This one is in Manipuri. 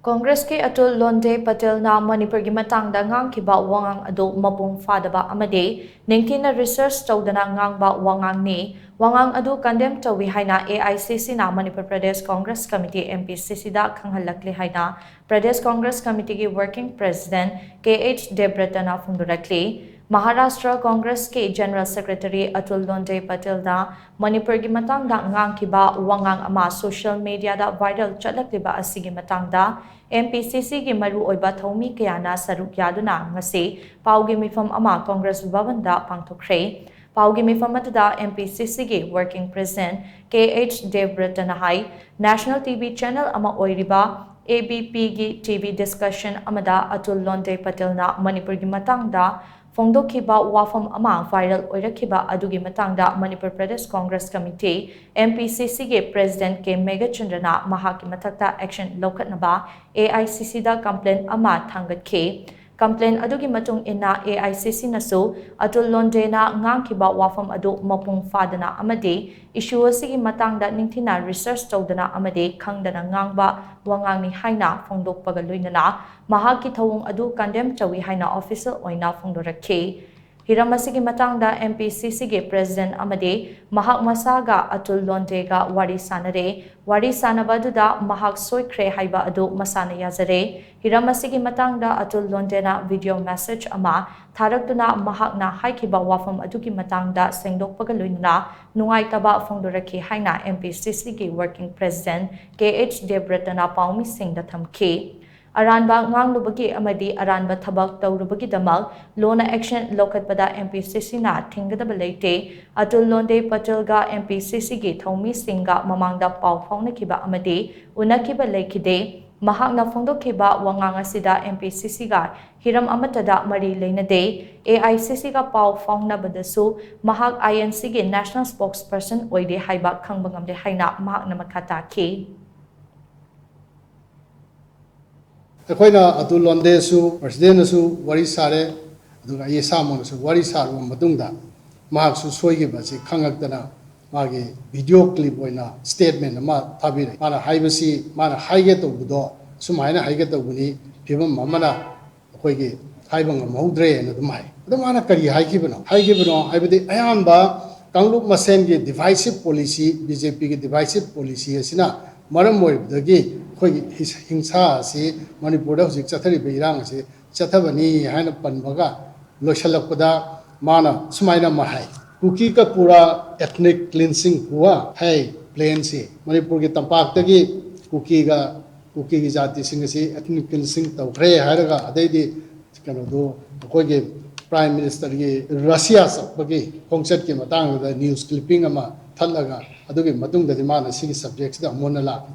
Congress ke Atul Londhe Patil na Manipur gi Matang Da Ngangkhiba Wangang ado mapung fadaba amade ningthina research tawdana ngangba Wangang ni Wangang ado condemn Toui Haina Aicc na Manipur Pradesh Congress Committee MPCC da khang-hallakle Haina Pradesh Congress Committee gi working president Debratana Fundurakle Maharashtra Congress ke General Secretary Atul Londhe Patil da Manipur gi Matang Da Ngangkhiba Wangang ama social media da viral chatlakiba asigi matang da MPCC gi maru oiba thomi kayana saruk yaduna ngase paugi mifam ama Congress Bhavan da pangthokre paugi mifam atada MPCC gi working president Debratana hai National TV channel ama oiriba ABP gi TV discussion amada Atul Londhe Patil na Manipur gi matang da Fongdokhiba wafam ama viral oirakhiba adugi matangda Manipur Pradesh Congress Committee MPCC ge President K Megachandrana mahaki mathakta action lokatnaba AICC da complaint ama thangatke complaint adugi matung ina AICC nasu Atul Londhe na Ngangkhiba wafam adu mapung fadana amade issue asigi matangda ningthina research tawdana amade khangdana ngangba Wangang ni Haina Fongdokpaga loinana mahaki thawung adu condemn Toui Haina official oina Fongdorakhe hiram asigi matangda MPCC ge president amade mahak masaga Atul Londhe ga wari sanabaduda mahak soikre haiba adu masana yazare hiram asigi matangda Atul Londhe na video message ama tharaktuna mahak na haikhiba wafam adugi matangda sengdokpaga loinana nungaitaba Fongdorakhe Haina MPCC ge working president Debratana paumi singda thamke Aranba nganglubagi amadi aranba thabak tawrubagi damal lona action lokatpada MPCC na thingadaba leite Atul Londhe Patil ga MPCC gi thomi singa mamangda paw phaunakiba amadi unakiba leikide mahakna Fongdokhiba Wangang asida MPCC ga hiram amatada mari leinade AICC ga paw phaunabadasu mahak INC gi national spokesperson oide haiba khangbangamde haina mahakna makhata ke Akoina Atul Londhe su president su wari sare aduga ye samon su wari saru matungda mahak su soigi basi khangaktana magi video clip oina statement ama thabire mana haibasi mana haige to budo sumaina haige to buni phibam mamana akoigi haibang maudre na dumai adumana kari haigibano haibade ayamba kangluk masen ge divisive policy BJP ge divisive policy asina maram moibdagi Hingsa si Manipur da hujik chathari beirang si chathabani haina panbaga loishalakpada mana sumaina mahai kuki ka pura ethnic cleansing hua hai plain si Manipur ki tampak tagi kuki gi jati sing si ethnic cleansing tawkhre hairaga adaidi kano do koi ge prime minister gi Russia sakbagi khongchat ki matang da news clipping ama thalaga adugi matung da mana sigi subjects da mona la